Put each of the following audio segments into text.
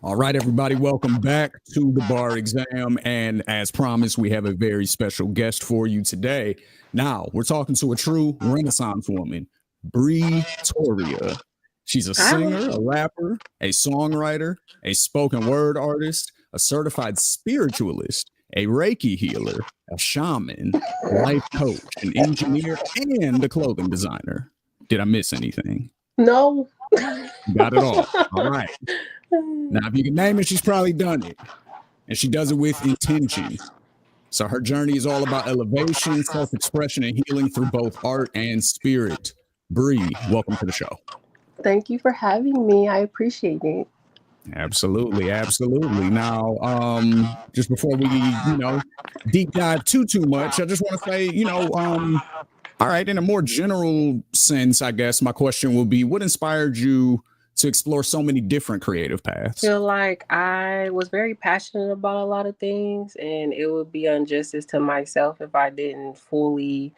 All right, everybody, welcome back to the bar exam. And as promised, we have a very special guest for you today. Now, we're talking to a true Renaissance woman, Toria. She's a Hi. singer, a rapper, a songwriter, a spoken word artist, a certified spiritualist, a Reiki healer, a shaman, a life coach, an engineer, and a clothing designer. Did I miss anything? No. Got it all. All right. Now, if you can name it, she's probably done it. And she does it with intention. So her journey is all about elevation, self expression, and healing through both art and spirit. Bree, welcome to the show. Thank you for having me. I appreciate it. Absolutely, absolutely. Now, just before we, deep dive too much, I just want to say, all right, in a more general sense, I guess my question will be, what inspired you to explore so many different creative paths? Feel like I was very passionate about a lot of things, and it would be injustice to myself if I didn't fully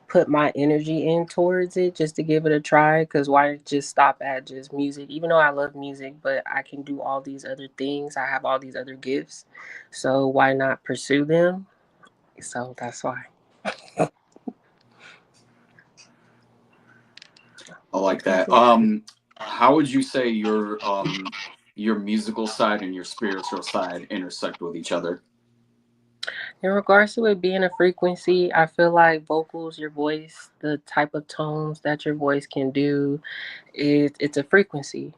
put my energy in towards it just to give it a try. Because why just stop at just music? Even though I love music, but I can do all these other things, I have all these other gifts. So why not pursue them? So that's why. I like that. How would you say your musical side and your spiritual side intersect with each other? In regards to it being a frequency, I feel like vocals, your voice, the type of tones that your voice can do, it's a frequency.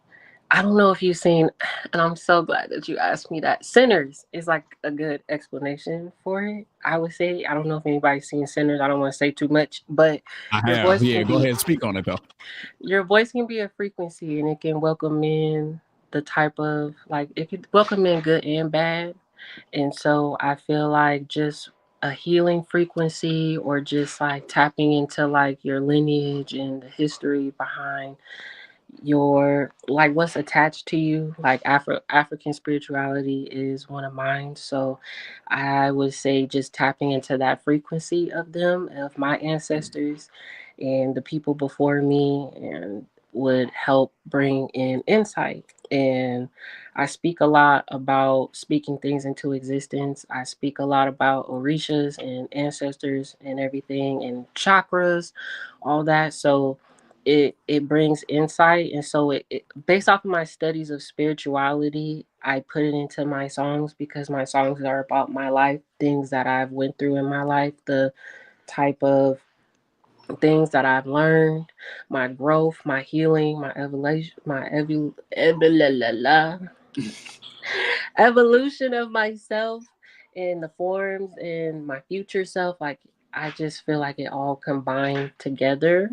I don't know if you've seen, and I'm so glad that you asked me that. Sinners is like a good explanation for it. I would say, I don't know if anybody's seen Sinners. I don't want to say too much, but I your have. voice Yeah, can go be ahead and speak on it, though. your voice can be a frequency, and it can welcome in the type of like if you welcome in good and bad. And so I feel like just a healing frequency or just like tapping into like your lineage and the history behind your like what's attached to you, like African spirituality is one of mine. So I would say just tapping into that frequency of them, of my ancestors and the people before me, and would help bring in insight. And I speak a lot about speaking things into existence. I speak a lot about orishas and ancestors and everything and chakras, all that. So it brings insight, and so it based off of my studies of spirituality, I put it into my songs because my songs are about my life, things that I've went through in my life, the type of things that I've learned, my growth, my healing, my evolution, evolution of myself and the forms and my future self. Like I just feel like it all combined together.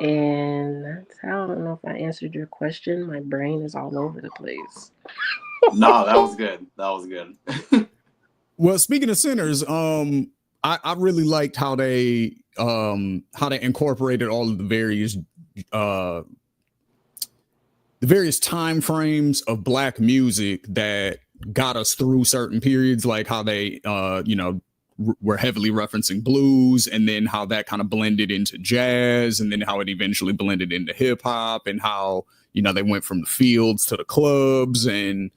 And that's how. I don't know if I answered your question. My brain is all over the place. No, that was good. That was good. Well, speaking of Sinners, I really liked how they incorporated all of uh the various time frames of black music that got us through certain periods, like how they were heavily referencing blues, and then how that kind of blended into jazz, and then how it eventually blended into hip hop, and how they went from the fields to the clubs, and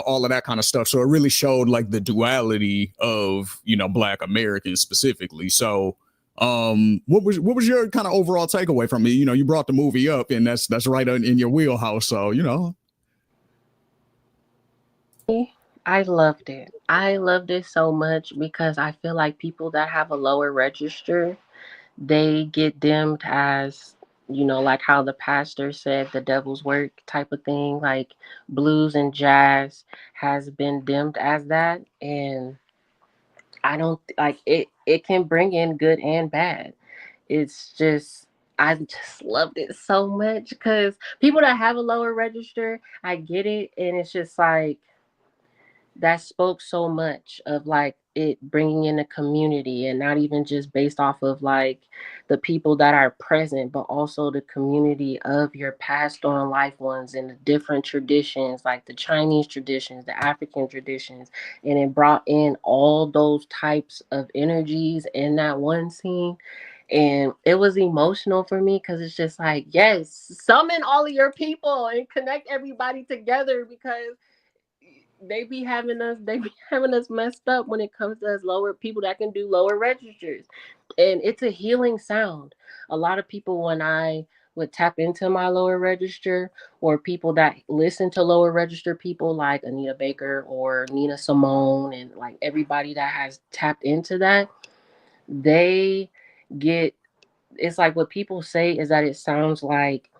all of that kind of stuff. So it really showed like the duality of black Americans specifically. So what was your kind of overall takeaway from it? You brought the movie up, and that's right in your wheelhouse. So I loved it. I loved it so much because I feel like people that have a lower register, they get dimmed as, like how the pastor said, the devil's work type of thing. Like blues and jazz has been dimmed as that. And I don't like it. It can bring in good and bad. It's just I just loved it so much because people that have a lower register, I get it, and it's just like that spoke so much of like it bringing in a community and not even just based off of like the people that are present, but also the community of your passed on life ones and the different traditions, like the Chinese traditions, the African traditions. And it brought in all those types of energies in that one scene. And it was emotional for me because it's just like, yes, summon all of your people and connect everybody together, because they be having us messed up when it comes to us lower people that can do lower registers. And it's a healing sound. A lot of people, when I would tap into my lower register, or people that listen to lower register people like Anita Baker or Nina Simone, and like everybody that has tapped into that, they get, it's like what people say is that it sounds like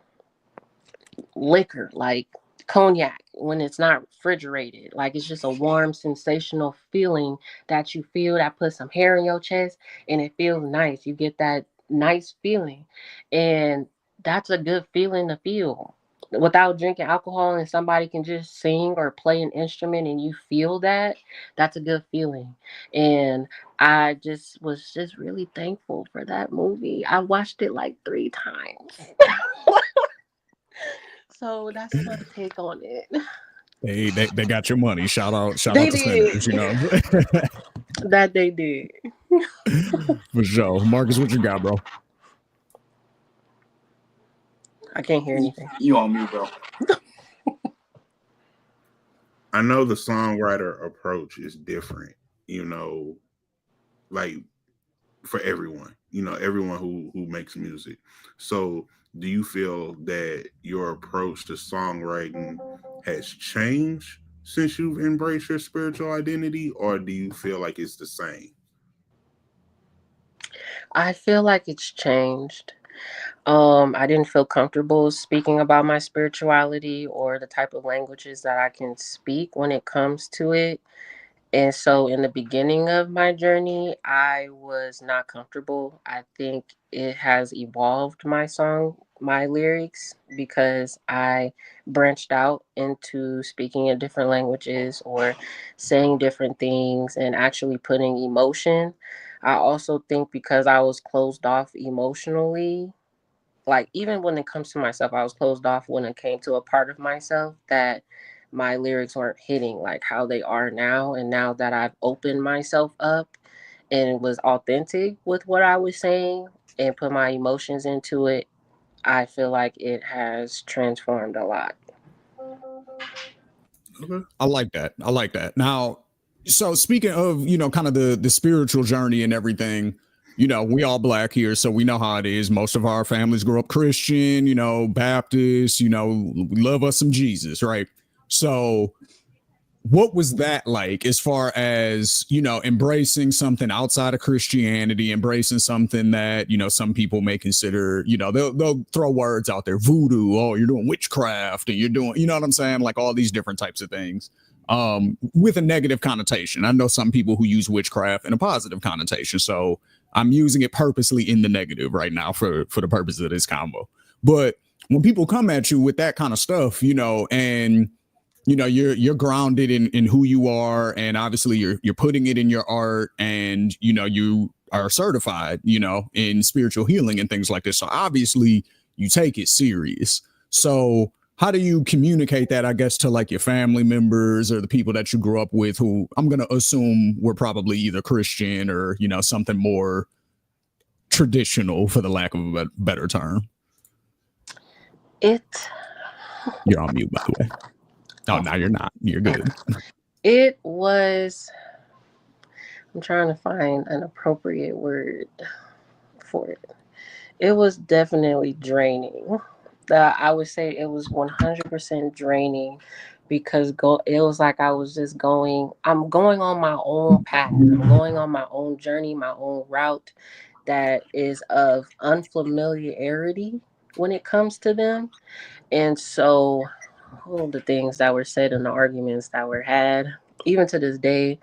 liquor, like cognac when it's not refrigerated. Like it's just a warm, sensational feeling that you feel, that puts some hair in your chest, and it feels nice. You get that nice feeling. And that's a good feeling to feel. Without drinking alcohol, and somebody can just sing or play an instrument and you feel that, that's a good feeling. And I just was just really thankful for that movie. I watched it like 3 times. So that's my take on it. They got your money. Shout out They to Sinners, you did. know. That they did. For sure. Marcus, what you got, bro? I can't hear anything. You on mute, bro. I know the songwriter approach is different, you know, like for everyone, you know, everyone who makes music. So do you feel that your approach to songwriting has changed since you've embraced your spiritual identity, or do you feel like it's the same? I feel like it's changed. I didn't feel comfortable speaking about my spirituality or the type of languages that I can speak when it comes to it. And so in the beginning of my journey, I was not comfortable. I think it has evolved my song, my lyrics, because I branched out into speaking in different languages or saying different things and actually putting emotion. I also think because I was closed off emotionally, like even when it comes to myself, I was closed off when it came to a part of myself, that my lyrics weren't hitting like how they are now. And now that I've opened myself up and was authentic with what I was saying and put my emotions into it, I feel like it has transformed a lot. Okay. I like that. I like that. Now, so speaking of, you know, kind of the spiritual journey and everything, you know, we all black here, so we know how it is. Most of our families grew up Christian, you know, Baptist, you know, we love us some Jesus, right? So what was that like as far as, you know, embracing something outside of Christianity, embracing something that, you know, some people may consider, you know, they'll throw words out there, voodoo, oh, you're doing witchcraft, and you're doing, you know what I'm saying, like all these different types of things, with a negative connotation. I know some people who use witchcraft in a positive connotation, so I'm using it purposely in the negative right now for the purpose of this combo. But when people come at you with that kind of stuff, you know, and you know you're grounded in who you are, and obviously you're putting it in your art, and you know you are certified, you know, in spiritual healing and things like this, so obviously you take it serious. So how do you communicate that, I guess, to like your family members or the people that you grew up with, who I'm going to assume were probably either Christian or, you know, something more traditional, for the lack of a better term? It You're on mute, by the way. Oh, no, you're not. You're good. it was, I'm trying to find an appropriate word for it. It was definitely draining. I would say it was 100% draining, because it was like I'm going on my own path. I'm going on my own journey, my own route that is of unfamiliarity when it comes to them. And so all the things that were said and the arguments that were had, even to this day,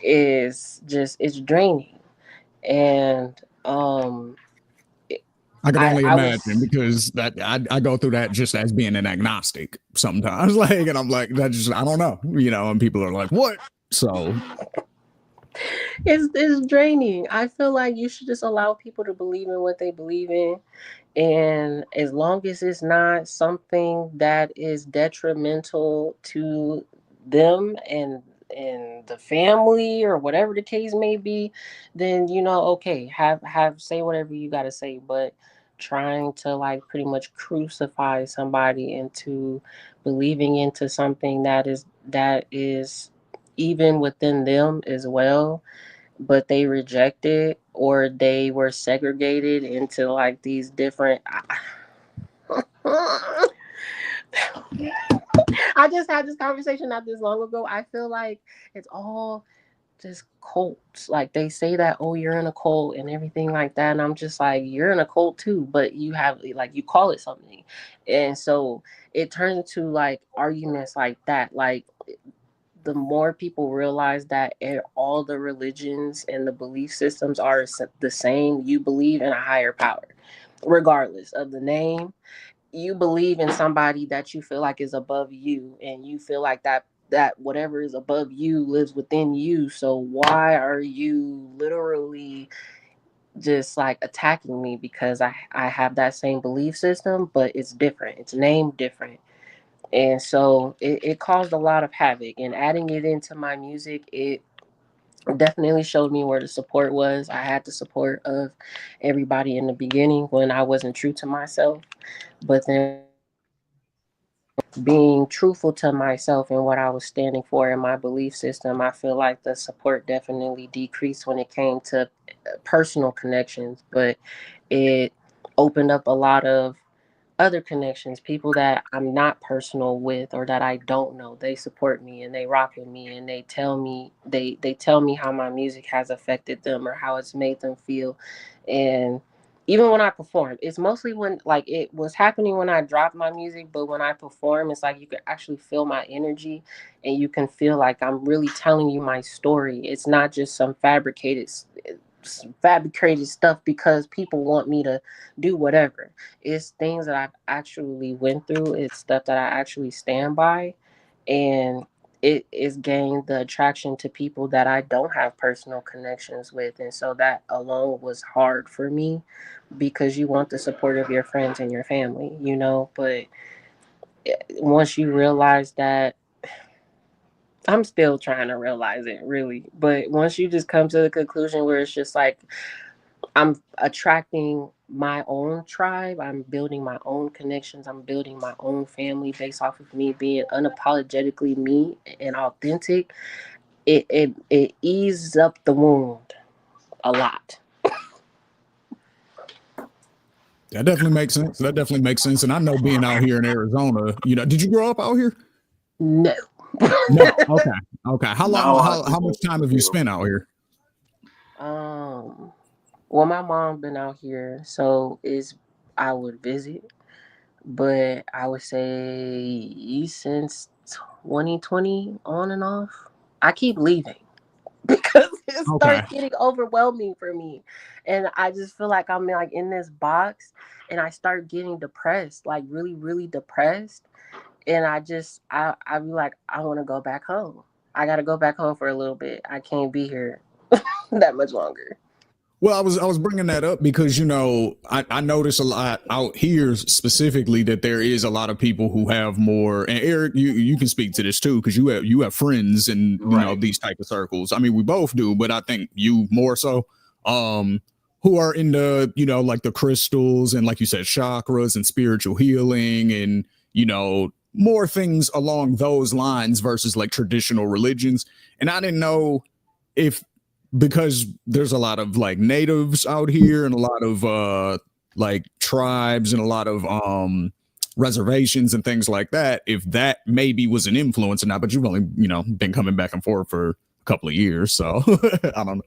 is just, it's draining. And I could only I imagine, was, because that I go through that just as being an agnostic sometimes, like, and I'm like, that just, I don't know, you know, and people are like, what? So it's draining. I feel like you should just allow people to believe in what they believe in, and as long as it's not something that is detrimental to them and the family or whatever the case may be, then okay, have say whatever you got to say. But trying to like pretty much crucify somebody into believing into something that is even within them as well, but they reject it, or they were segregated into like these different I just had this conversation not this long ago. I feel like it's all just cults. Like they say that, oh, you're in a cult and everything like that. And I'm just like, you're in a cult too, but you have like you call it something. And so it turns into like arguments like that. Like the more people realize that all the religions and the belief systems are the same, you believe in a higher power, regardless of the name. You believe in somebody that you feel like is above you, and you feel like that whatever is above you lives within you. So why are you literally just like attacking me because I have that same belief system, but it's different, it's named different. And so it caused a lot of havoc, and adding it into my music, it definitely showed me where the support was. I had the support of everybody in the beginning when I wasn't true to myself, but then being truthful to myself and what I was standing for in my belief system, I feel like the support definitely decreased when it came to personal connections, but it opened up a lot of other connections, people that I'm not personal with or that I don't know. They support me and they rock with me, and they tell me how my music has affected them or how it's made them feel. And even when I perform, it's mostly when like it was happening when I dropped my music, but when I perform, it's like you can actually feel my energy, and you can feel like I'm really telling you my story. It's not just some fabricated stuff because people want me to do whatever. It's things that I've actually went through. It's stuff that I actually stand by, and it is gained the attraction to people that I don't have personal connections with. And so that alone was hard for me, because you want the support of your friends and your family, but once you realize that, I'm still trying to realize it really, but once you just come to the conclusion where it's just like I'm attracting my own tribe, I'm building my own connections, I'm building my own family based off of me being unapologetically me and authentic, it eases up the wound a lot. That definitely makes sense. That definitely makes sense. And I know being out here in Arizona, did you grow up out here? No. No. Okay. Okay. How long? No, How much time have you spent out here? Well, my mom been out here, so is I would visit, but I would say since 2020 on and off. I keep leaving because it Okay. starts getting overwhelming for me, and I just feel like I'm like in this box, and I start getting depressed, like really really depressed, and I be like, I want to go back home. I got to go back home for a little bit. I can't be here that much longer. Well, I was bringing that up because I notice a lot out here specifically that there is a lot of people who have more. And Eric, you can speak to this too because you have friends in right. these type of circles. I mean, we both do, but I think you more so. Who are into like the crystals and like you said chakras and spiritual healing and more things along those lines versus like traditional religions. And I didn't know if because there's a lot of like natives out here and a lot of like tribes and a lot of reservations and things like that, if that maybe was an influence or not. But you've only been coming back and forth for a couple of years, so I don't know.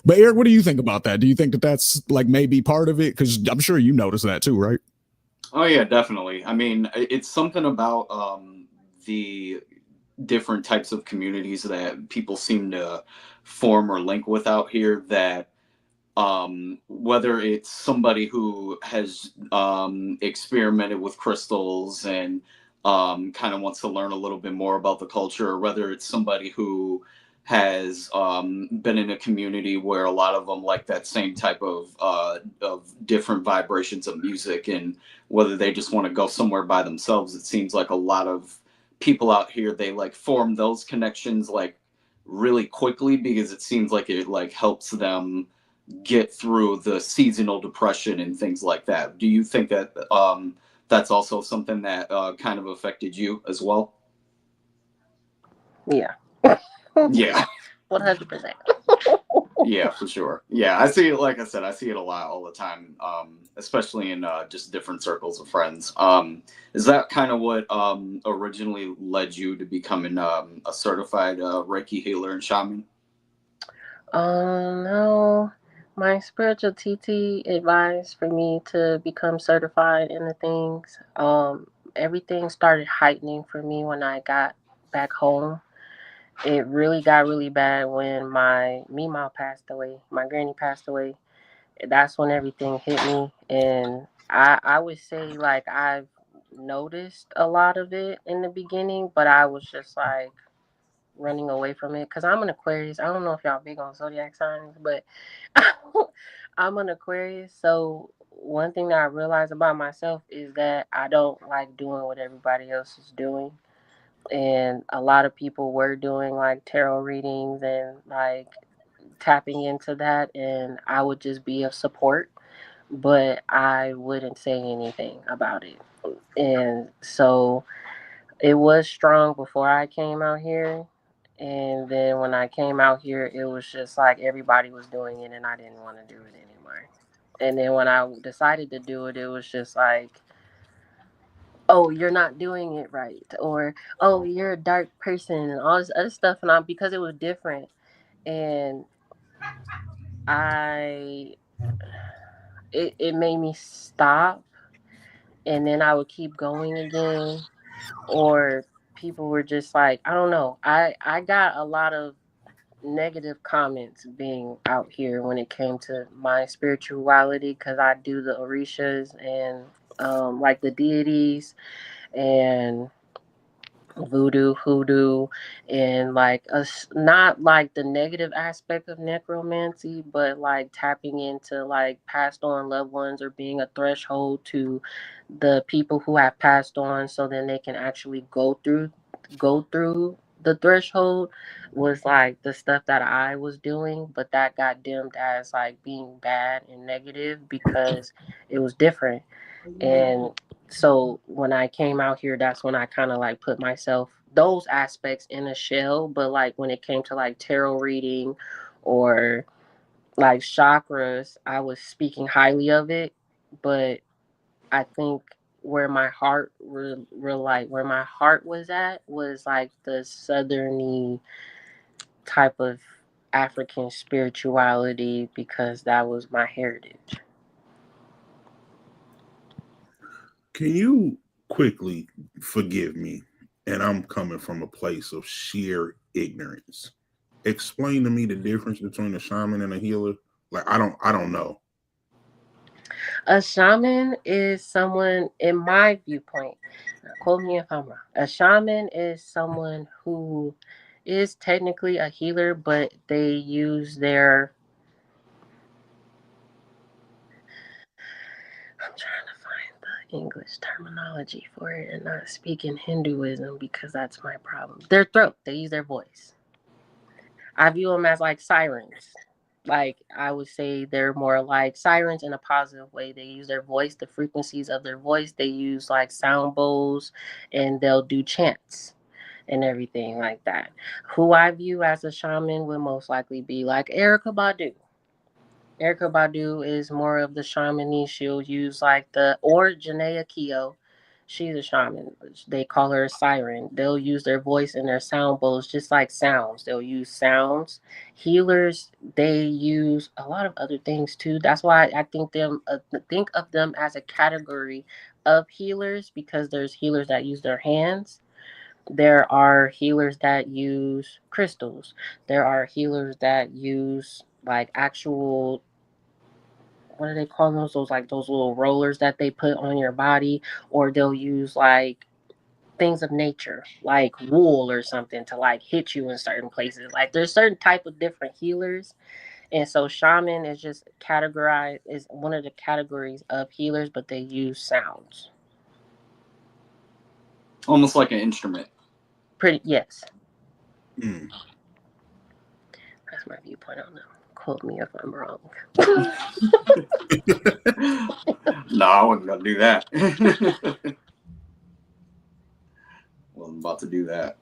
But Eric, what do you think about that? Do you think that that's like maybe part of it? Because I'm sure you noticed that too, right? Oh yeah, definitely. I mean, it's something about the different types of communities that people seem to form or link with out here, that whether it's somebody who has experimented with crystals and kind of wants to learn a little bit more about the culture, or whether it's somebody who has been in a community where a lot of them like that same type of different vibrations of music, and whether they just want to go somewhere by themselves. It seems like a lot of people out here, they like form those connections like really quickly because it seems like it like helps them get through the seasonal depression and things like that. Do you think that that's also something that kind of affected you as well? Yeah. Yeah. 100%. Yeah, for sure. Yeah, I see it. Like I said, I see it a lot all the time, especially in just different circles of friends. Is that kind of what originally led you to becoming a certified Reiki healer and shaman? No. My spiritual TT advised for me to become certified in the things. Everything started heightening for me when I got back home. It really got really bad when my Meemaw passed away. My granny passed away. That's when everything hit me, and I would say like I've noticed a lot of it in the beginning, but I was just like running away from it because I'm an Aquarius. I don't know if y'all big on zodiac signs, but I'm an Aquarius. So one thing that I realized about myself is that I don't like doing what everybody else is doing. And a lot of people were doing like tarot readings and like tapping into that, and I would just be of support, but I wouldn't say anything about it. And so it was strong before I came out here. And then when I came out here, it was just like everybody was doing it and I didn't want to do it anymore. And then when I decided to do it, it was just like, oh, you're not doing it right. Or, oh, you're a dark person and all this other stuff. And because it was different. And I, it made me stop. And then I would keep going again. Or people were just like, I don't know. I got a lot of negative comments being out here when it came to my spirituality because I do the orishas and like the deities and voodoo, hoodoo, and like us, not like the negative aspect of necromancy, but like tapping into like passed on loved ones or being a threshold to the people who have passed on, so then they can actually go through the threshold was like the stuff that I was doing, but that got dimmed as like being bad and negative because it was different. And so when I came out here, that's when I kind of like put myself those aspects in a shell. But like when it came to like tarot reading or like chakras, I was speaking highly of it. But I think where my heart where my heart was at was like the southerny type of African spirituality because that was my heritage. Can you quickly forgive me? And I'm coming from a place of sheer ignorance. Explain to me the difference between a shaman and a healer. Like I don't know. A shaman is someone, in my viewpoint, quote me if I'm wrong. A shaman is someone who is technically a healer, but they use their. I'm trying to find the English terminology for it and not speak in Hinduism because that's my problem. Their throat. They use their voice. I view them as like sirens. Like I would say they're more like sirens in a positive way. They use their voice, the frequencies of their voice. They use like sound bowls and they'll do chants and everything like that. Who I view as a shaman would most likely be like Erica Badu. Erica Badu is more of the shaman. She'll use like or Janaea Keough. She's a shaman. They call her a siren. They'll use their voice and their sound bowls just like sounds. They'll use sounds. Healers, they use a lot of other things too. That's why I think of them as a category of healers because there's healers that use their hands. There are healers that use crystals. There are healers that use like actual, what do they call those? Those like those little rollers that they put on your body, or they'll use like things of nature, like wool or something, to like hit you in certain places. Like there's certain type of different healers, and so shaman is just categorized is one of the categories of healers, but they use sounds. Almost like an instrument. Pretty yes. Mm. That's my viewpoint on them. Quote me if I'm wrong. No, I wasn't gonna do that. Well, I'm about to do that.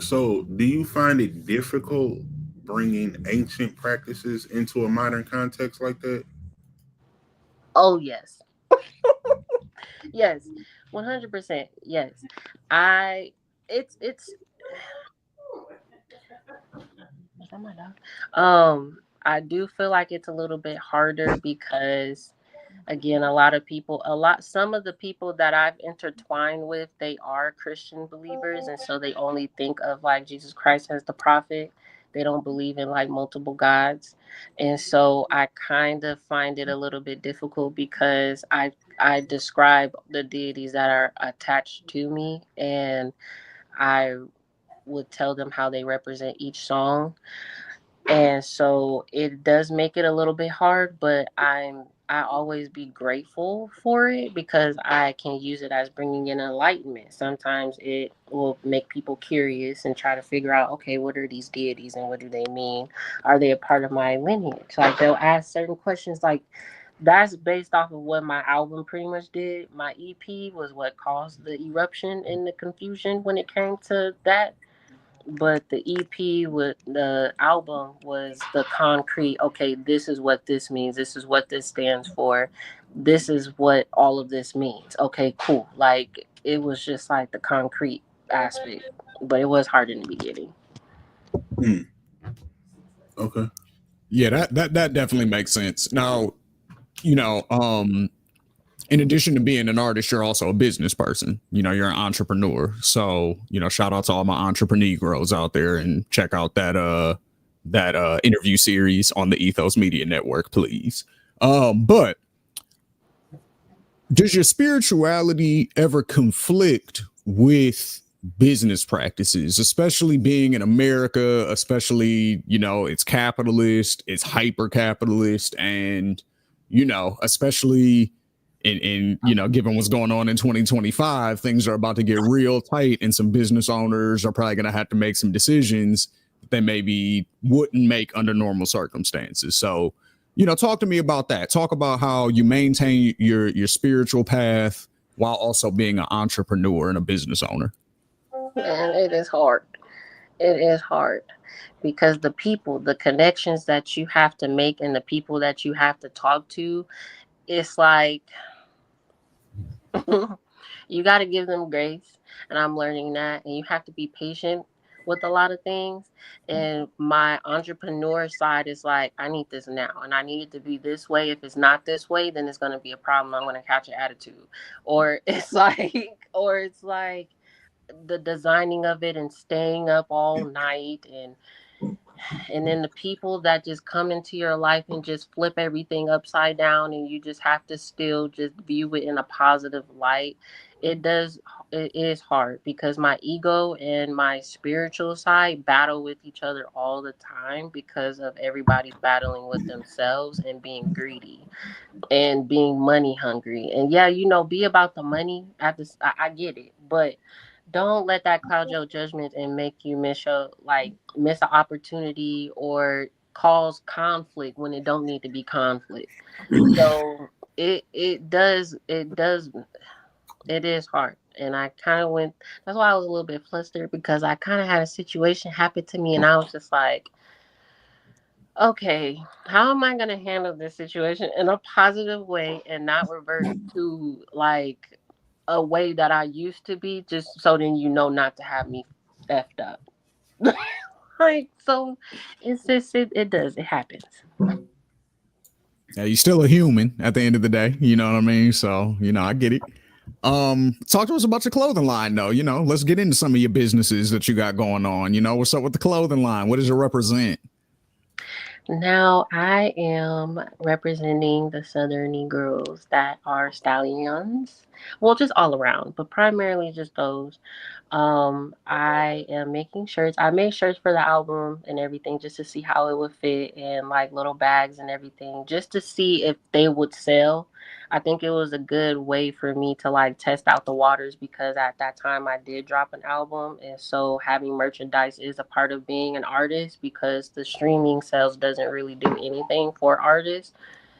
So, do you find it difficult bringing ancient practices into a modern context like that? Oh yes, yes, 100%. Yes, I. It's. Is that my dog? I do feel like it's a little bit harder because again, some of the people that I've intertwined with, they are Christian believers, and so they only think of like Jesus Christ as the prophet. They don't believe in like multiple gods, and so I kind of find it a little bit difficult because I describe the deities that are attached to me, and I would tell them how they represent each song, and so it does make it a little bit hard, but I always be grateful for it because I can use it as bringing in enlightenment. Sometimes it will make people curious and try to figure out, okay, what are these deities and what do they mean? Are they a part of my lineage? Like they'll ask certain questions like that's based off of what my album pretty much did. My EP was what caused the eruption and the confusion when it came to that, but the EP with the album was the concrete. Okay, this is what this means. This is what this stands for. This is what all of this means. Okay, cool. Like it was just like the concrete aspect, but it was hard in the beginning. Hmm. Okay. Yeah, that definitely makes sense. Now, you know, in addition to being an artist, you're also a business person. You know, you're an entrepreneur. So, you know, shout out to all my entrepreneurs out there and check out that interview series on the Ethos Media Network, please. But does your spirituality ever conflict with business practices, especially being in America, especially, you know, it's capitalist, it's hyper capitalist, and, you know, especially in you know, given what's going on in 2025, things are about to get real tight, and some business owners are probably going to have to make some decisions that they maybe wouldn't make under normal circumstances. So, you know, talk to me about that. Talk about how you maintain your spiritual path while also being an entrepreneur and a business owner. Man, it is hard. It is hard because the people, the connections that you have to make, and the people that you have to talk to, it's like you got to give them grace, and I'm learning that, and you have to be patient with a lot of things. And my entrepreneur side is like, I need this now, and I need it to be this way. If it's not this way, then it's going to be a problem. I'm going to catch an attitude, or it's like, or it's like the designing of it and staying up all night, and then the people that just come into your life and just flip everything upside down, and you just have to still just view it in a positive light. It is hard because my ego and my spiritual side battle with each other all the time because of everybody battling with themselves and being greedy and being money hungry. And yeah, you know, be about the money. I get it, but don't let that cloud your judgment and make you miss an opportunity or cause conflict when it don't need to be conflict. So it is hard. And I kind of went. That's why I was a little bit flustered because I kind of had a situation happen to me, and I was just like, okay, how am I going to handle this situation in a positive way and not revert to like a way that I used to be, just so then you know not to have me effed up. Like, so it's just, it happens. Yeah, you're still a human at the end of the day. You know what I mean? So, you know, I get it. Talk to us about your clothing line, though. You know, let's get into some of your businesses that you got going on. You know, what's up with the clothing line? What does it represent? Now I am representing the Southern Negroes that are stallions. Well, just all around, but primarily just those. I am making shirts. I made shirts for the album and everything just to see how it would fit in like little bags and everything, just to see if they would sell. I think it was a good way for me to like test out the waters because at that time I did drop an album, and so having merchandise is a part of being an artist because the streaming sales doesn't really do anything for artists.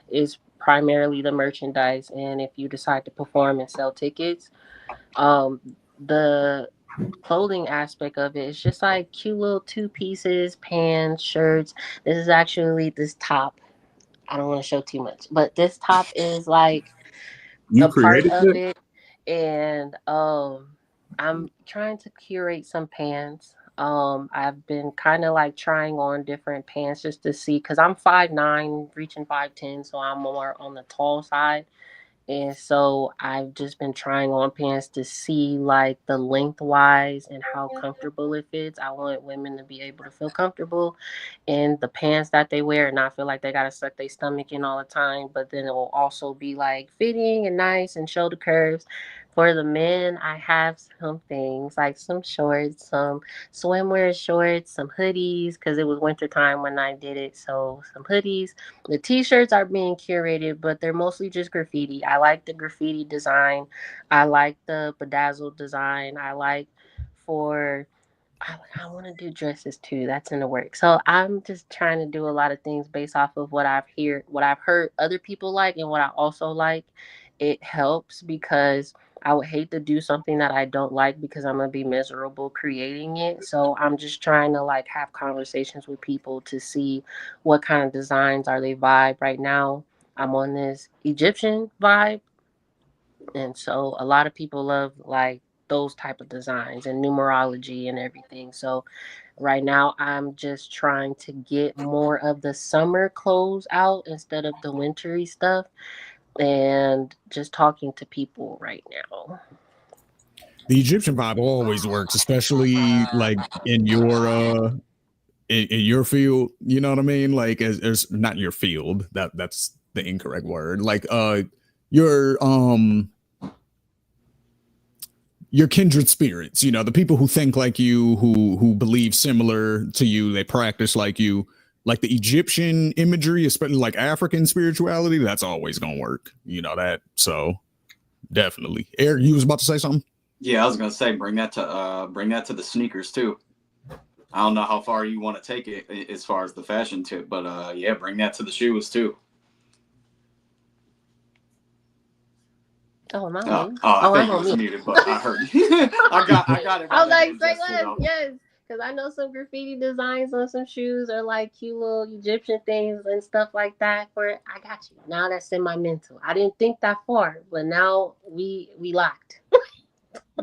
It's primarily the merchandise, and if you decide to perform and sell tickets, um, the clothing aspect of it is just like cute little two pieces, pants, shirts. This is actually this top. I don't want to show too much, but this top is like You a part created of that? it, and I'm trying to curate some pants. I've been kind of like trying on different pants just to see because I'm 5'9", reaching 5'10", so I'm more on the tall side. And so I've just been trying on pants to see like the lengthwise and how comfortable it fits. I want women to be able to feel comfortable in the pants that they wear and not feel like they gotta suck their stomach in all the time. But then it will also be like fitting and nice and show the curves. For the men, I have some things like some shorts, some swimwear shorts, some hoodies because it was wintertime when I did it. So some hoodies, the t-shirts are being curated, but they're mostly just graffiti. I like the graffiti design. I like the bedazzled design. I like for I want to do dresses too. That's in the work. So I'm just trying to do a lot of things based off of what I've heard other people like, and what I also like. It helps because I would hate to do something that I don't like because I'm gonna be miserable creating it. So I'm just trying to like have conversations with people to see what kind of designs are they vibe right now. I'm on this Egyptian vibe, and so a lot of people love like those type of designs and numerology and everything. So right now I'm just trying to get more of the summer clothes out instead of the wintry stuff, and just talking to people right now. The Egyptian vibe always works, especially like in your field. You know what I mean? Like as not your field. That's the incorrect word. Like your your kindred spirits, you know, the people who think like you, who believe similar to you, they practice like you, like the Egyptian imagery, especially like African spirituality, that's always gonna work, you know that. So definitely. Eric, you was about to say something? Yeah, I was gonna say bring that to the sneakers too. I don't know how far you want to take it as far as the fashion tip, but yeah, bring that to the shoes too. Oh, am I on Oh, mute? I Oh, think I'm you on was mute. muted, but I heard you. I got it I right was like, ahead, say just less, yes. Because I know some graffiti designs on some shoes or like cute little Egyptian things and stuff like that. For it, I got you. Now that's in my mental. I didn't think that far, but now we locked.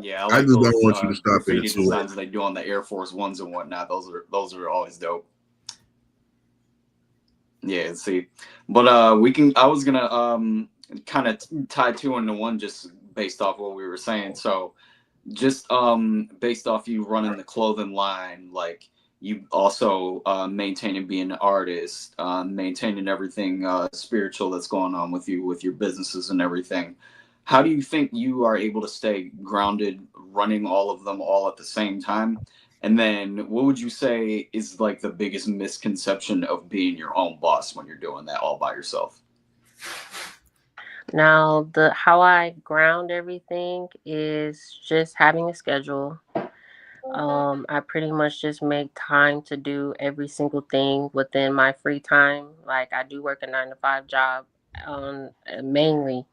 Yeah, I I like just don't those want you to stop at a graffiti sweat. designs they do on the Air Force Ones and whatnot. Those are always dope. Yeah, see, but we can. I was gonna kind of tie two into one just based off what we were saying. So just based off you running the clothing line, like you also maintaining being an artist, maintaining everything spiritual that's going on with you with your businesses and everything. How do you think you are able to stay grounded running all of them all at the same time? And then what would you say is like the biggest misconception of being your own boss when you're doing that all by yourself? Now the how I ground everything is just having a schedule. I pretty much just make time to do every single thing within my free time. Like I do work a 9 to 5 job, mainly.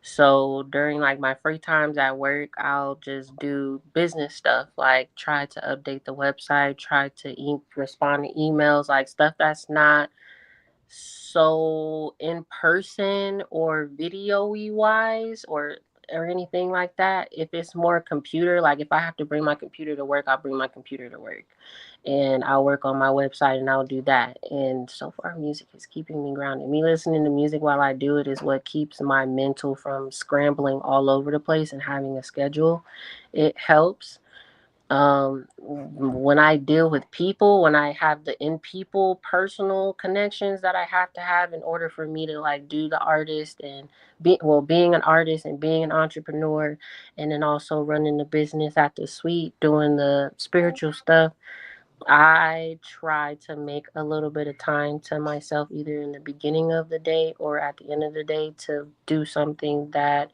So during like my free times at work, I'll just do business stuff, like try to update the website, try to respond to emails, like stuff that's not so in person or video wise or anything like that. If it's more computer, like if I have to bring my computer to work, I'll bring my computer to work. And I'll work on my website and I'll do that. And so far music is keeping me grounded. Me listening to music while I do it is what keeps my mental from scrambling all over the place and having a schedule. It helps. When I deal with people, when I have the in people personal connections that I have to have in order for me to like do the artist and being an artist and being an entrepreneur, and then also running the business at the suite, doing the spiritual stuff, I try to make a little bit of time to myself either in the beginning of the day or at the end of the day to do something that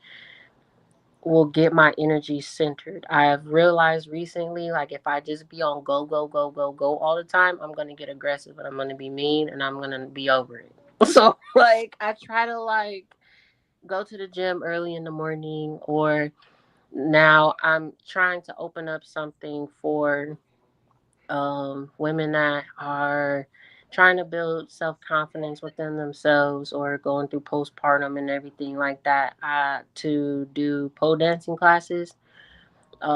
will get my energy centered. I've realized recently, like if I just be on go, go, go, go, go all the time, I'm gonna get aggressive and I'm gonna be mean and I'm gonna be over it. So like I try to like go to the gym early in the morning, or now I'm trying to open up something for women that are trying to build self confidence within themselves or going through postpartum and everything like that, to do pole dancing classes.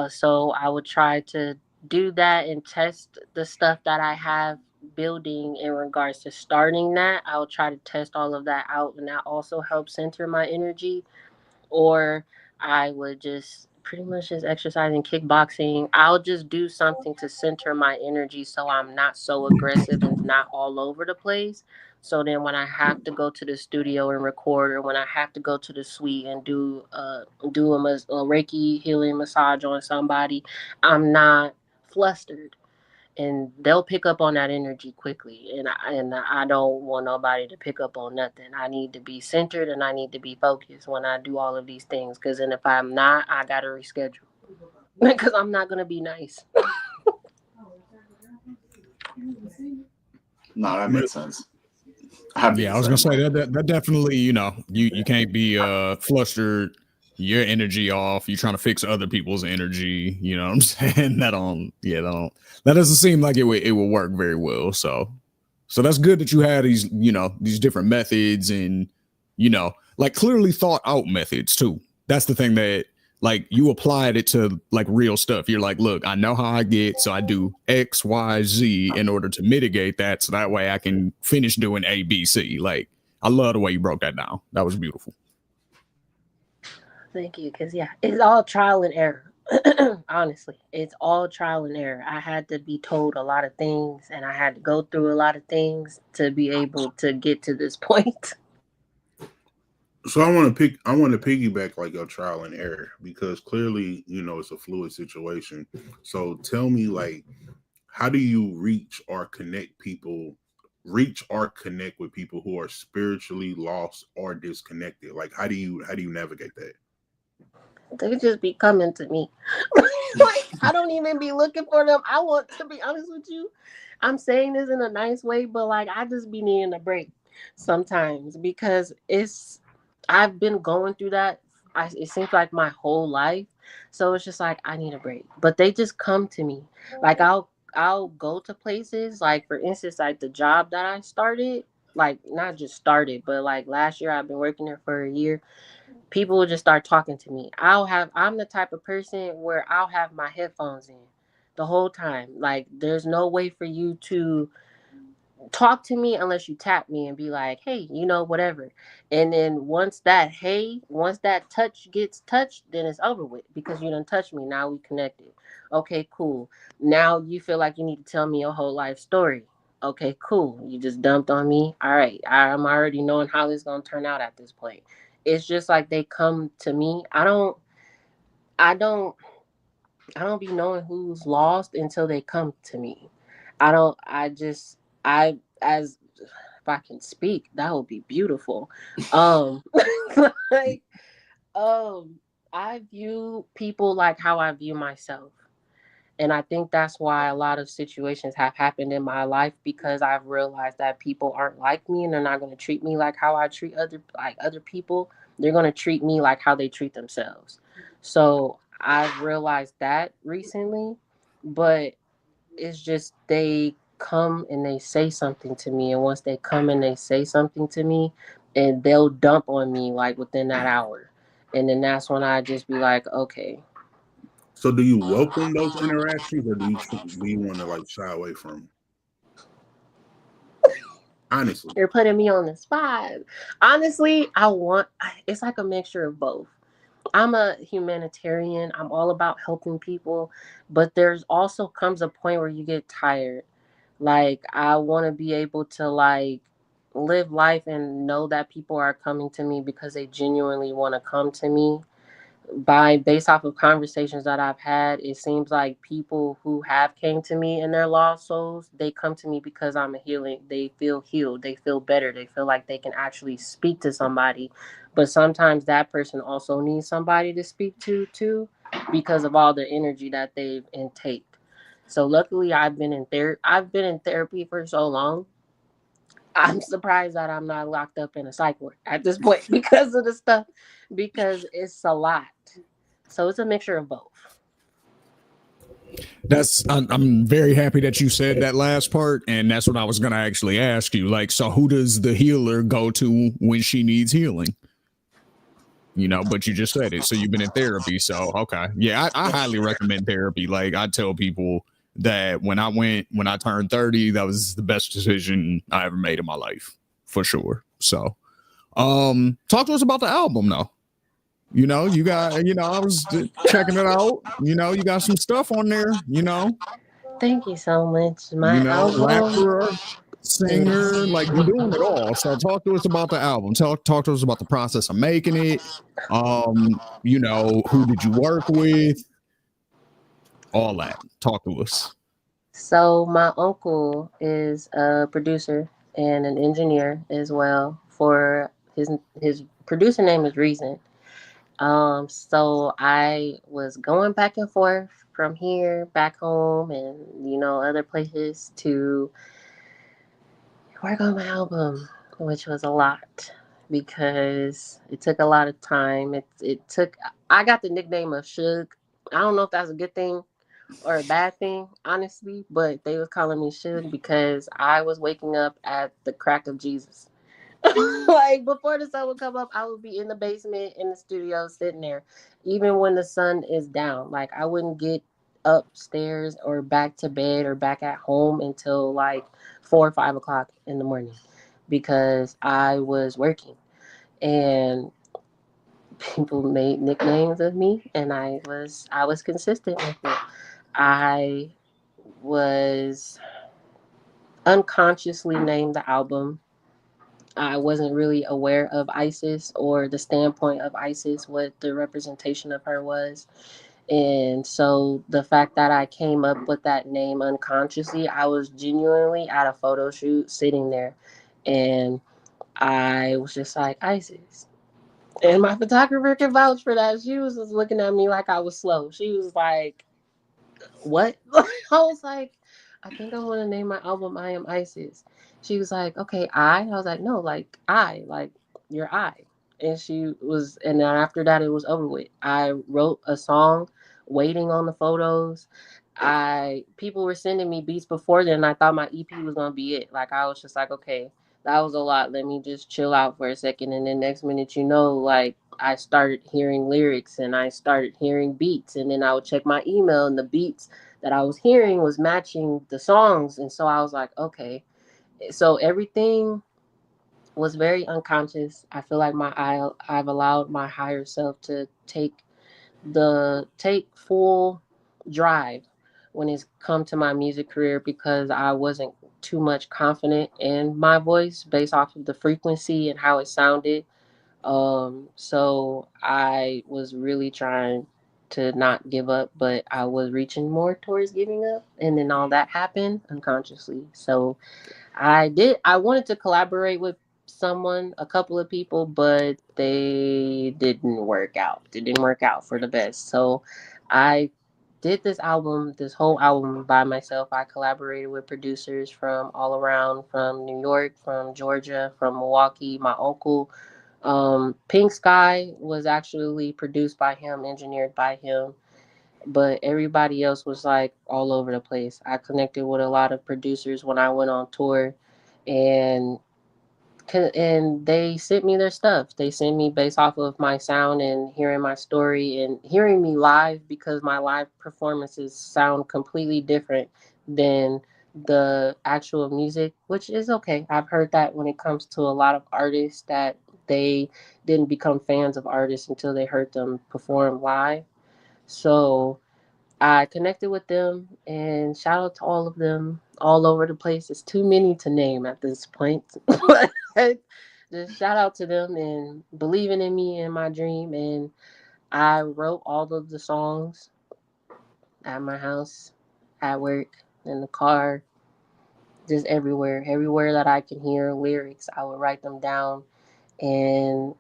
So I would try to do that and test the stuff that I have building in regards to starting that. I will try to test all of that out, and that also helps center my energy. Or I would just pretty much just exercising, kickboxing. I'll just do something to center my energy so I'm not so aggressive and not all over the place. So then when I have to go to the studio and record, or when I have to go to the suite and do a Reiki healing massage on somebody, I'm not flustered, and they'll pick up on that energy quickly. And I don't want nobody to pick up on nothing. I need to be centered and I need to be focused when I do all of these things. Because then if I'm not, I gotta reschedule because I'm not gonna be nice. No, that makes sense. Happy Yeah, to I was say gonna say more. that definitely, you can't be flustered, your energy off, you trying to fix other people's energy, you know what I'm saying? That doesn't seem like it would work very well. So that's good that you had these different methods, and like clearly thought out methods too. That's the thing, that like you applied it to like real stuff. You're like, look, I know how I get, so I do X, Y, Z in order to mitigate that, so that way I can finish doing A, B, C. Like, I love the way you broke that down. That was beautiful. Thank you. Because, yeah, it's all trial and error. Honestly, it's all trial and error. I had to be told a lot of things and I had to go through a lot of things to be able to get to this point. So I want to piggyback like your trial and error, because clearly, it's a fluid situation. So tell me, like, how do you reach or connect with people who are spiritually lost or disconnected? Like, how do you navigate that? They just be coming to me. Like, I don't even be looking for them. I want to be honest with you. I'm saying this in a nice way, but like I just be needing a break sometimes because I've been going through that. It seems like my whole life. So it's just like I need a break. But they just come to me. Like I'll go to places, like for instance, like the job that I started, like not just started, but like last year I've been working there for a year. People will just start talking to me. I'm the type of person where I'll have my headphones in the whole time. Like there's no way for you to talk to me unless you tap me and be like, hey, whatever. And then once that touch gets touched, then it's over with because you done touched me. Now we connected. Okay, cool. Now you feel like you need to tell me your whole life story. Okay, cool. You just dumped on me. All right. I'm already knowing how this is gonna turn out at this point. It's just like they come to me. I don't I don't be knowing who's lost until they come to me. I don't I just I as if I can speak, that would be beautiful. Um like um I view people like how I view myself. And I think that's why a lot of situations have happened in my life because I've realized that people aren't like me and they're not going to treat me like how I treat other people. They're going to treat me like how they treat themselves. So I've realized that recently, but it's just they come and they say something to me, and once they come and they say something to me, and they'll dump on me like within that hour. And then that's when I just be like, okay. So do you welcome those interactions, or do you want to like shy away from them? Honestly. You're putting me on the spot. Honestly, it's like a mixture of both. I'm a humanitarian. I'm all about helping people, but there's also comes a point where you get tired. Like I want to be able to like live life and know that people are coming to me because they genuinely want to come to me. By based off of conversations that I've had, it seems like people who have came to me in their lost souls, they come to me because I'm a healing. They feel healed. They feel better. They feel like they can actually speak to somebody. But sometimes that person also needs somebody to speak to too, because of all the energy that they've intaked. So luckily, I've been in therapy for so long. I'm surprised that I'm not locked up in a psych ward at this point because of the stuff, because it's a lot. So it's a mixture of both. I'm very happy that you said that last part, and that's what I was gonna actually ask you. Like, so who does the healer go to when she needs healing? You know, but you just said it. So you've been in therapy. So okay. Yeah, I highly recommend therapy. Like I tell people that when I turned 30, that was the best decision I ever made in my life. For sure. So talk to us about the album though. You know, you got, I was checking it out. You know, you got some stuff on there, Thank you so much. My album rapper, is singer, like you're doing it all. So talk to us about the album. Talk to us about the process of making it. Who did you work with? All that. Talk to us. so my uncle is a producer and an engineer as well. For his producer name is Reason. So I was going back and forth from here back home and other places to work on my album, which was a lot because it took a lot of time. It took. I got the nickname of Suge. I don't know if that's a good thing or a bad thing, honestly, but they was calling me Suge because I was waking up at the crack of Jesus. Like before the sun would come up, I would be in the basement in the studio sitting there, even when the sun is down. Like I wouldn't get upstairs or back to bed or back at home until like 4 or 5 o'clock in the morning because I was working and people made nicknames of me and I was consistent with it. I was unconsciously named the album. I wasn't really aware of ISIS or the standpoint of ISIS, what the representation of her was. And so the fact that I came up with that name unconsciously, I was genuinely at a photo shoot sitting there and I was just like, ISIS. And my photographer can vouch for that. She was just looking at me like I was slow. She was like, what? I was like, I think I want to name my album I Am ISIS. She was like, okay, I was like, no, like like your I. And then after that, it was over with. I wrote a song, waiting on the photos. People were sending me beats before then. And I thought my EP was gonna be it. Like I was just like, okay, that was a lot. Let me just chill out for a second. And then next minute, like I started hearing lyrics and I started hearing beats. And then I would check my email and the beats that I was hearing was matching the songs. And so I was like, okay. So everything was very unconscious. I feel like I've allowed my higher self to take full drive when it's come to my music career because I wasn't too much confident in my voice based off of the frequency and how it sounded. So I was really trying to not give up, but I was reaching more towards giving up, and then all that happened unconsciously. So I wanted to collaborate with someone, a couple of people, but they didn't work out. It didn't work out for the best. So I did this whole album by myself. I collaborated with producers from all around, from New York, from Georgia, from Milwaukee. My uncle, Pink Sky was actually produced by him, engineered by him, but everybody else was like all over the place. I connected with a lot of producers when I went on tour, and they sent me their stuff. They sent me based off of my sound and hearing my story and hearing me live because my live performances sound completely different than the actual music, which is okay. I've heard that when it comes to a lot of artists that they didn't become fans of artists until they heard them perform live. So I connected with them, and shout out to all of them all over the place. It's too many to name at this point. But just shout out to them and believing in me and my dream. And I wrote all of the songs at my house, at work, in the car, just everywhere. Everywhere that I can hear lyrics, I would write them down, and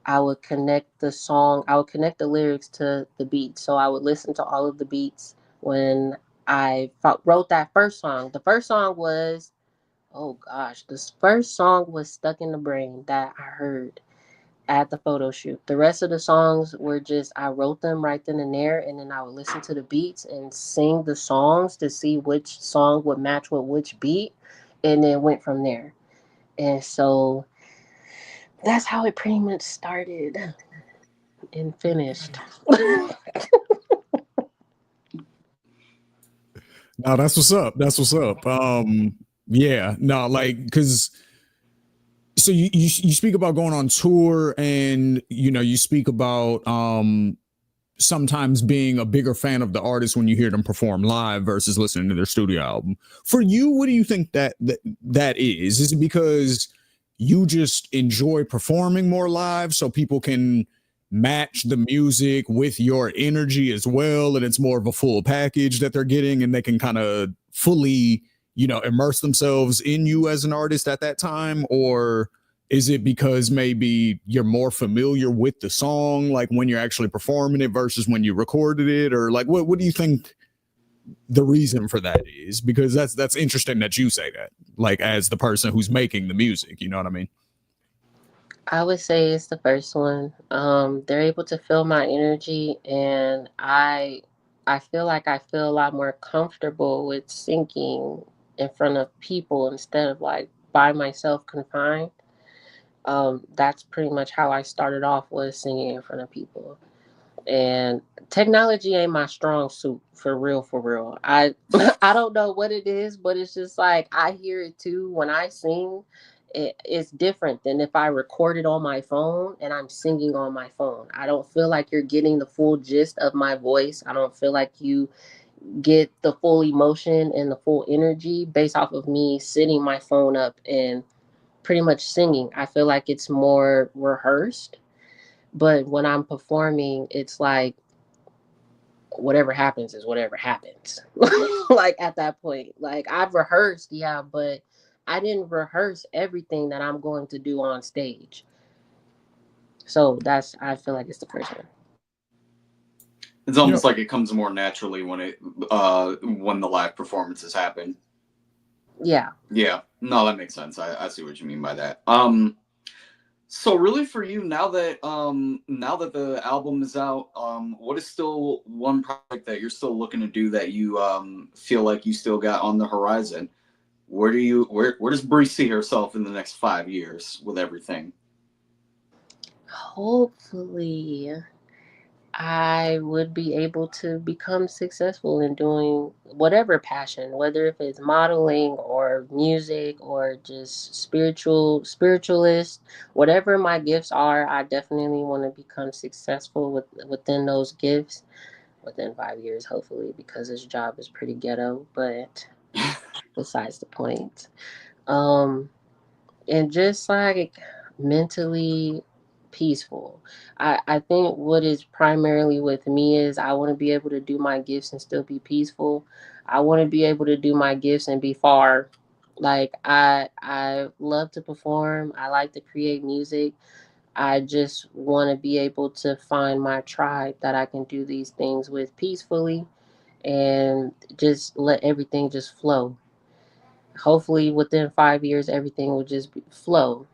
I would connect the song, I would connect the lyrics to the beat. So I would listen to all of the beats when wrote that first song. The first song was, oh gosh, this first song was Stuck in the Brain that I heard at the photo shoot. The rest of the songs were just, I wrote them right then and there, and then I would listen to the beats and sing the songs to see which song would match with which beat, and then went from there. And so that's how it pretty much started and finished. No, that's what's up. That's what's up. Yeah, no, like, because so you speak about going on tour, and you speak about sometimes being a bigger fan of the artist when you hear them perform live versus listening to their studio album. For you, what do you think that is? Is it because you just enjoy performing more live so people can match the music with your energy as well, and it's more of a full package that they're getting, and they can kind of fully immerse themselves in you as an artist at that time? Or is it because maybe you're more familiar with the song, like when you're actually performing it versus when you recorded it? Or like, what do you think the reason for that is? Because that's interesting that you say that, like, as the person who's making the music, you know what I mean? I would say it's the first one. They're able to feel my energy, and I feel like I feel a lot more comfortable with singing in front of people instead of like by myself confined. That's pretty much how I started off, was singing in front of people. And technology ain't my strong suit, for real, for real. I I don't know what it is, but it's just like I hear it too when I sing. It's different than if I record it on my phone and I'm singing on my phone. I don't feel like you're getting the full gist of my voice. I don't feel like you get the full emotion and the full energy based off of me sitting my phone up and pretty much singing. I feel like it's more rehearsed, but when I'm performing, it's like whatever happens is whatever happens. Like at that point, like I've rehearsed, yeah, but I didn't rehearse everything that I'm going to do on stage. So that's, I feel like it's the first one. It's almost Yep. like it comes more naturally when the live performances happen. Yeah. Yeah, no, that makes sense. I see what you mean by that. So really for you, now that the album is out, what is still one project that you're still looking to do that you feel like you still got on the horizon? Where does Bree see herself in the next 5 years with everything? Hopefully I would be able to become successful in doing whatever passion, whether if it's modeling or music or just spiritualist, whatever my gifts are. I definitely want to become successful within those gifts within 5 years, hopefully, because this job is pretty ghetto. But besides the point, um, and just like mentally peaceful. I think what is primarily with me is I want to be able to do my gifts and still be peaceful. I want to be able to do my gifts and be far. Like I love to perform. I like to create music. I just want to be able to find my tribe that I can do these things with peacefully, and just let everything just flow. Hopefully within 5 years everything will just flow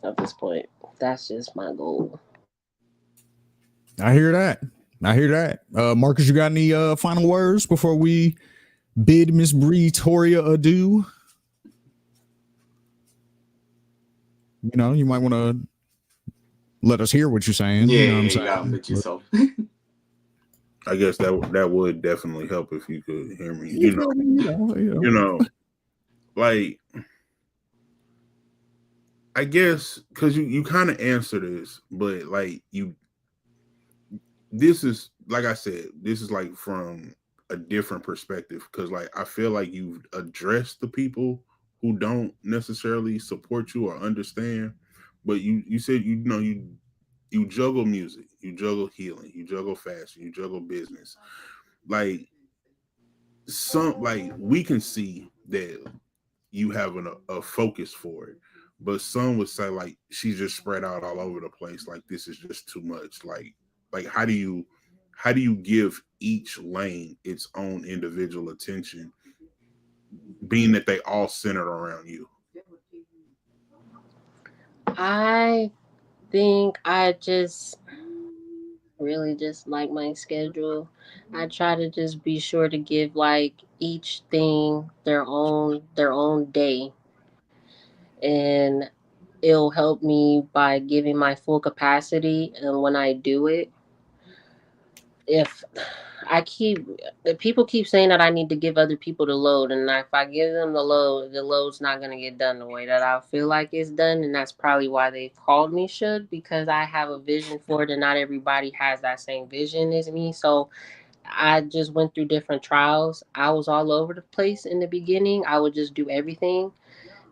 at this point. That's just my goal. I hear that. I hear that. Marcus, you got any final words before we bid Miss Bree Toria adieu? You might want to let us hear what you're saying. Yeah, You know what I'm you got saying? it yourself. I guess that would definitely help if you could hear me. Like I guess because you kind of answer this, but like this is like I said, this is like from a different perspective because like I feel like you've addressed the people who don't necessarily support you or understand, but you said you juggle music, you juggle healing, you juggle fashion, you juggle business. Like like we can see that you have a focus for it, but some would say like she's just spread out all over the place. Like this is just too much. Like how do you give each lane its own individual attention, being that they all centered around you? I think I just really just like my schedule. I try to just be sure to give like each thing their own day, and it'll help me by giving my full capacity. And when I do it, if I keep if people keep saying that I need to give other people the load, and if I give them the load's not gonna get done the way that I feel like it's done, and that's probably why they called me should, because I have a vision for it, and not everybody has that same vision as me. So I just went through different trials. I was all over the place in the beginning. I would just do everything,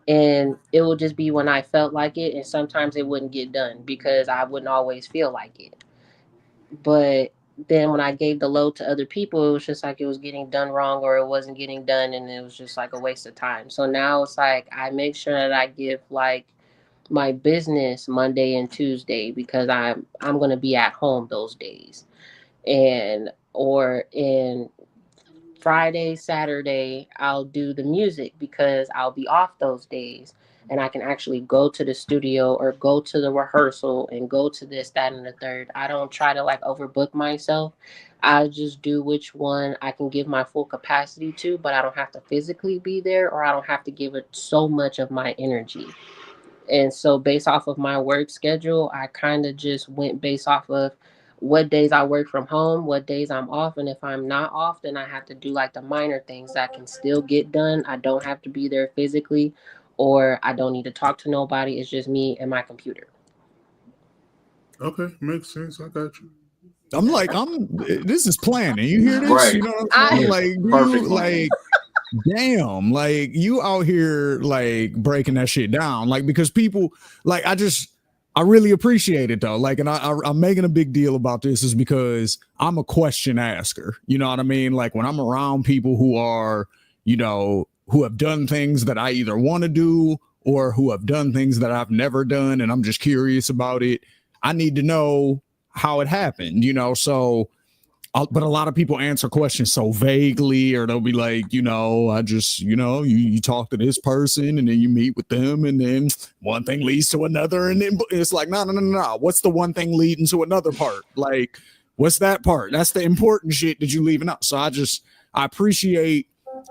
and it would just be when I felt like it, and sometimes it wouldn't get done because I wouldn't always feel like it. But then when I gave the load to other people, it was just like it was getting done wrong, or it wasn't getting done, and it was just like a waste of time. So now it's like I make sure that I give like my business Monday and Tuesday, because I'm going to be at home those days. And or in Friday, Saturday, I'll do the music because I'll be off those days, and I can actually go to the studio or go to the rehearsal and go to this, that, and the third. I don't try to like overbook myself. I just do which one I can give my full capacity to, but I don't have to physically be there, or I don't have to give it so much of my energy. And so, based off of my work schedule, I kind of just went based off of what days I work from home, what days I'm off. And if I'm not off, then I have to do like the minor things that can still get done. I don't have to be there physically, or I don't need to talk to nobody. It's just me and my computer. Okay, makes sense. I got you. I'm like, this is planning. You hear this? Right. You know what I'm saying? I, Like, Perfect you plan. like, damn, like you out here like breaking that shit down. Like, because people like I really appreciate it though. Like, and I'm making a big deal about this is because I'm a question asker. You know what I mean? Like when I'm around people who are, you know, who have done things that I either want to do or who have done things that I've never done, and I'm just curious about it. I need to know how it happened, you know. So but a lot of people answer questions so vaguely, or they'll be like, you know, I just, you know, you talk to this person and then you meet with them and then one thing leads to another. And then it's like, no. What's the one thing leading to another part? Like, what's that part? That's the important shit that you leaving out. So I appreciate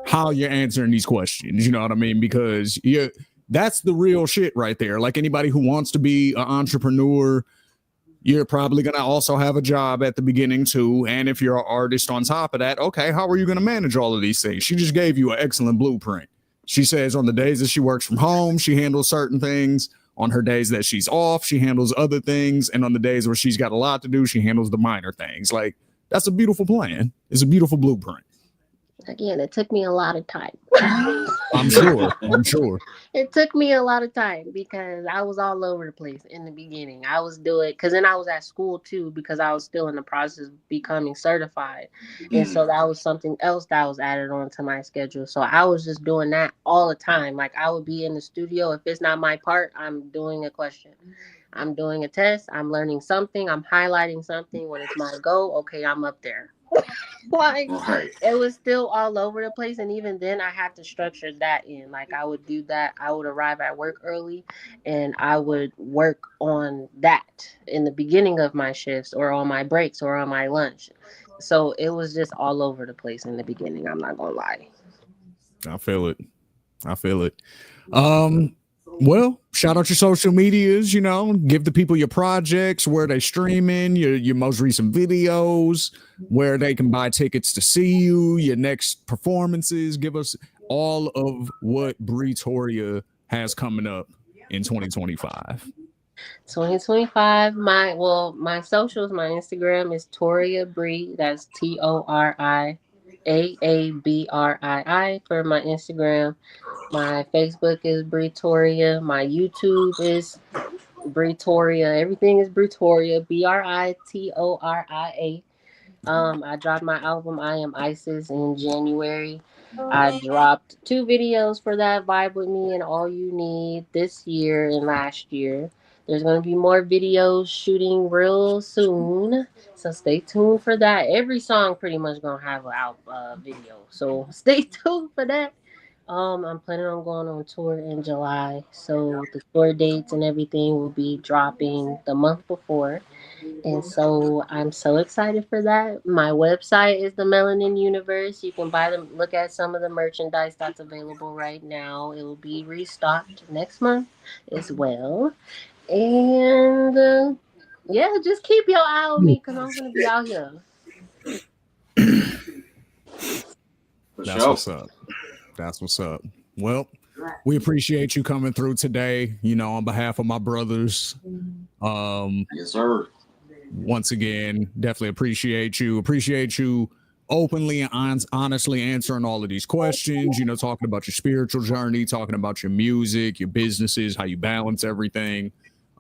how you're answering these questions. You know what I mean? Because that's the real shit right there. Like anybody who wants to be an entrepreneur, you're probably going to also have a job at the beginning too. And if you're an artist on top of that, okay, how are you going to manage all of these things? She just gave you an excellent blueprint. She says on the days that she works from home, she handles certain things. On her days that she's off, she handles other things. And on the days where she's got a lot to do, she handles the minor things. Like, that's a beautiful plan. It's a beautiful blueprint. again, it took me a lot of time. I'm sure. It took me a lot of time because I was all over the place in the beginning. I was doing, because then I was at school too, because I was still in the process of becoming certified. And so that was something else that was added on to my schedule. So I was just doing that all the time. Like I would be in the studio. If it's not my part, I'm doing a question. I'm doing a test. I'm learning something. I'm highlighting something. When it's my go, okay, I'm up there. Like Right. it was still all over the place, and even then I had to structure that in. Like I would do that. I would arrive at work early, and I would work on that in the beginning of my shifts, or on my breaks, or on my lunch. So it was just all over the place in the beginning, I'm not gonna lie. I feel it. Well, shout out your social medias, you know, give the people your projects, where they streaming, your most recent videos, where they can buy tickets to see you, your next performances. Give us all of what Toria has coming up. in 2025? 2025. My socials, my Instagram is Toria Bree. That's ToriAABRII for my Instagram. My Facebook is Britoria. My YouTube is Britoria. Everything is Britoria. Britoria. I dropped my album I Am Isis in January. I dropped 2 videos for that, Vibe With Me and All You Need, this year and last year. There's going to be more videos shooting real soon, so stay tuned for that. Every song pretty much going to have a video, so stay tuned for that. I'm planning on going on tour in July, so the tour dates and everything will be dropping the month before. And so I'm so excited for that. My website is the Melanin Universe. You can buy them, look at some of the merchandise that's available right now. It will be restocked next month as well. And yeah, just keep your eye on me because I'm going to be out here. That's what's up. That's what's up. Well, we appreciate you coming through today, on behalf of my brothers. Yes, sir. Once again, definitely appreciate you openly and honestly answering all of these questions, talking about your spiritual journey, talking about your music, your businesses, how you balance everything.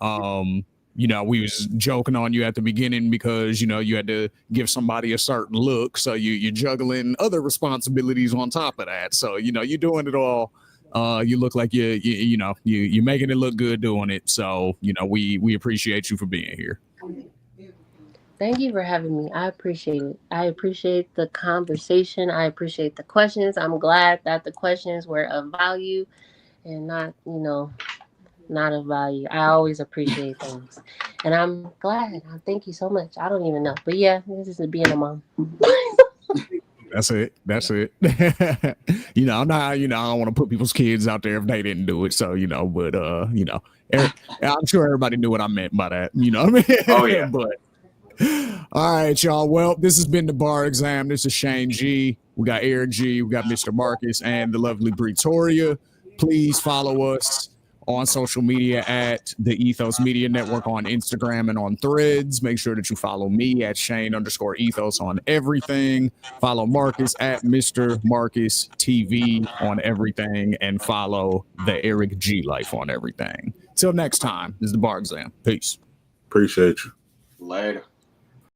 We was joking on you at the beginning because, you had to give somebody a certain look. So you're juggling other responsibilities on top of that. So, you're doing it all. You look like you're making it look good doing it. So, we appreciate you for being here. Thank you for having me. I appreciate it. I appreciate the conversation. I appreciate the questions. I'm glad that the questions were of value and not, not of value. I always appreciate those. And I'm glad. Thank you so much. I don't even know. But yeah, this is being a mom. That's it. I'm not, I don't want to put people's kids out there if they didn't do it. So, but, I'm sure everybody knew what I meant by that. You know what I mean? Oh, yeah. But, all right, y'all. Well, this has been the Bar Exam. This is Shane G. We got Eric G. We got Mr. Marcus and the lovely Britoria. Please follow us on social media at the Ethos Media Network on Instagram and on Threads. Make sure that you follow me at Shane_Ethos on everything. Follow Marcus at Mr. Marcus TV on everything, and follow the Eric G Life on everything. Till next time, this is the Bar Exam. Peace. Appreciate you. Later.